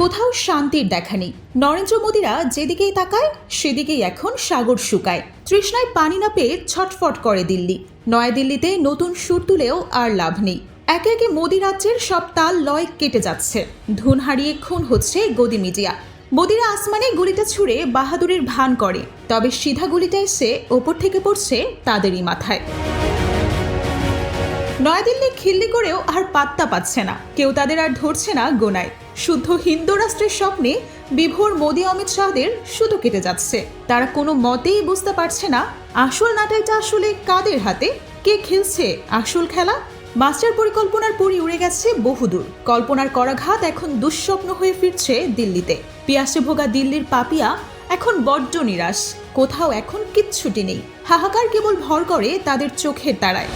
কোথাও শান্তির দেখা নেই। নরেন্দ্র মোদীরা যেদিকেই তাকায় সেদিকেই এখন সাগর শুকায়। তৃষ্ণায় পানি না পেয়ে ছটফট করে দিল্লি। নয়াদিল্লিতে নতুন সুর তুলেও আর লাভ নেই। একে একে মোদী রাজ্যের সব তাল লয় কেটে যাচ্ছে। ধুন হারিয়ে খুন হচ্ছে গদি মিডিয়া। মোদীরা আসমানে গুলিটা ছুঁড়ে বাহাদুরের ভান করে, তবে সিধা গুলিটা এসে ওপর থেকে পড়ছে তাদেরই মাথায়। নয়াদিল্লি খিল্লি করেও আর পাত্তা পাচ্ছে না, কেউ তাদের আর ধরছে না গোনায়। শুদ্ধ হিন্দু রাষ্ট্রের স্বপ্নে বিভোর মোদী অমিত শাহদের শুধু কেটে যাচ্ছে। তারা কোনো মতেই বুঝতে পারছে না আসল নাটাইটা আসলে কাদের হাতে, কে খেলছে আসল খেলা। মাস্টার পরিকল্পনার পরই উড়ে গেছে বহুদূর। কল্পনার করাঘাত এখন দুঃস্বপ্ন হয়ে ফিরছে দিল্লিতে। পিয়াসে ভোগা দিল্লির পাপিয়া এখন বড্ড নিরাশ। কোথাও এখন কিচ্ছুটি নেই। হাহাকার কেবল ভর করে তাদের চোখের তারায়।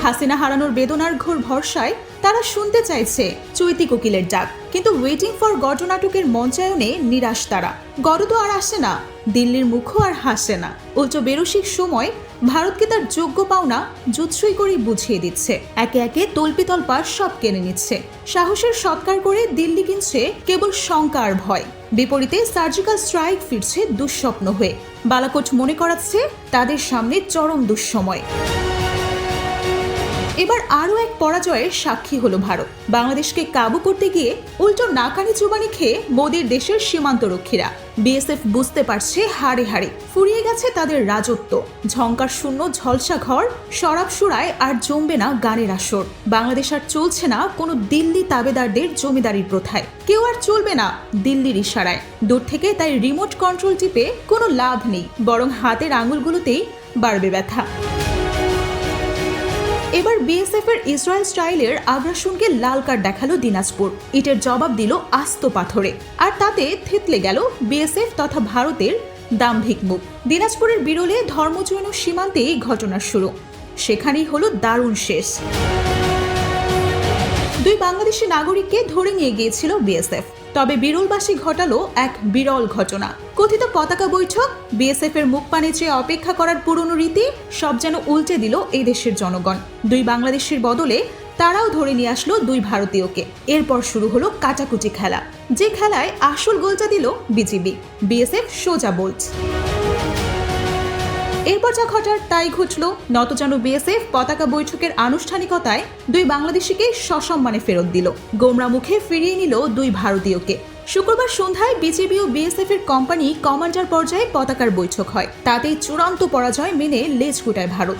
হাসিনা হারানোর বেদনার ঘোর ভরসায় তারা শুনতে চাইছে চৈতি কোকিলের ডাক, কিন্তু ওয়েটিং ফর গডনাটকের মঞ্চায়নে নিরাশ তারা। গড তো আর আসে না, দিল্লির মুখও আর হাসে না। উল্টো বেরসিক সময় ভারতকে তার যোগ্য পাওনা জুৎসই করেই বুঝিয়ে দিচ্ছে। একে একে তল্পিতল্পা সব কেড়ে নিচ্ছে। সাহসের সৎকার করে দিল্লি কিনছে কেবল শঙ্কা আর ভয়। বিপরীতে সার্জিক্যাল স্ট্রাইক ফিরছে দুঃস্বপ্ন হয়ে। বালাকোট মনে করাচ্ছে তাদের সামনে চরম দুঃসময়। এবার আরও এক পরাজয়ের সাক্ষী হলো ভারত। বাংলাদেশকে কাবু করতে গিয়ে উল্টো নাকানি চুবানি খেয়ে মোদীর দেশের সীমান্তরক্ষীরা। বিএসএফ বুঝতে পারছে হাড়ে হাড়ে ফুরিয়ে গেছে তাদের রাজত্ব। ঝংকার শূন্য ঝলসা ঘর, শরাব সুরায় আর জমবে না গানের আসর। বাংলাদেশ আর চলছে না কোনো দিল্লি তাবেদারদের জমিদারির প্রথায়। কেউ আর চলবে না দিল্লির ইশারায়। দূর থেকে তাই রিমোট কন্ট্রোল টিপে কোনো লাভ নেই, বরং হাতের আঙুলগুলোতেই বাড়বে ব্যথা। এবার বিএসএফ এর ইসরায়েল স্টাইলের আগ্রাসনকে লাল কার্ড দেখালো দিনাজপুর। ইটের জবাব দিল আস্ত পাথরে। আর তাতে থেতলে গেল বিএসএফ তথা ভারতের দাম্ভিক মুখ। দিনাজপুরের বিরলে ধর্মচৈন সীমান্তেই ঘটনার শুরু। সেখানেই হলো দারুণ শেষ। দুই বাংলাদেশি নাগরিককে ধরে নিয়ে গিয়েছিল বিএসএফ। তবে বিরলবাসী ঘটালো এক বিরল ঘটনা। কথিত পতাকা বৈঠক, বিএসএফ এর মুখ পানে চেয়ে অপেক্ষা করার পুরনো রীতি সব যেন উল্টে দিল এই দেশের জনগণ। দুই বাংলাদেশের বদলে তারাও ধরে নিয়ে আসলো দুই ভারতীয়কে। এরপর শুরু হলো কাটাকুটি খেলা, যে খেলায় আসল গোলটা দিল বিজিবি। বিএসএফ সোজা বোল্ট। এরপর যা ঘটার তাই ঘটল। নতজানু বিএসএফ পতাকা বৈঠকের আনুষ্ঠানিকতায় দুই বাংলাদেশিকে সসম্মানে ফেরত দিল। গোমরা মুখে ফিরিয়ে নিল দুই ভারতীয়কে। শুক্রবার সন্ধ্যায় বিজিবি ও বিএসএফ এর কোম্পানি কমান্ডার পর্যায়ে পতাকার বৈঠক হয়। তাতেই চূড়ান্ত পরাজয় মেনে লেজ গুটায় ভারত।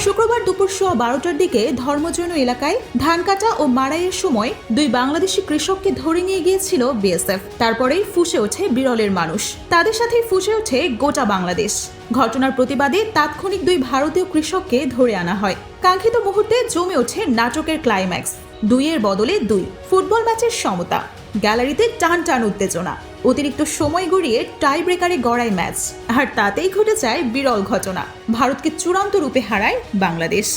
শুক্রবার দুপুর 12টার দিকে ধর্মজৈন এলাকায় ধান কাটা ও মাড়াইয়ের সময় দুই বাংলাদেশি কৃষককে ধরে নিয়ে গিয়েছিল বিএসএফ। তারপরেই ফুঁসে ওঠে বিরলের মানুষ, তাদের সাথে ফুঁসে ওঠে গোটা বাংলাদেশ। ঘটনার প্রতিবাদে তাৎক্ষণিক দুই ভারতীয় কৃষককে ধরে আনা হয়। কাঙ্ক্ষিত মুহূর্তে জমে ওঠে নাটকের ক্লাইম্যাক্স। দুইয়ের বদলে দুই, ফুটবল ম্যাচের সমতা। গ্যালারিতে টান টান উত্তেজনা। অতিরিক্ত সময় গড়িয়ে টাই ব্রেকারে গড়ায় ম্যাচ। আর তাতেই ঘটে যায় বিরল ঘটনা, ভারতকে চূড়ান্ত রূপে হারায় বাংলাদেশ।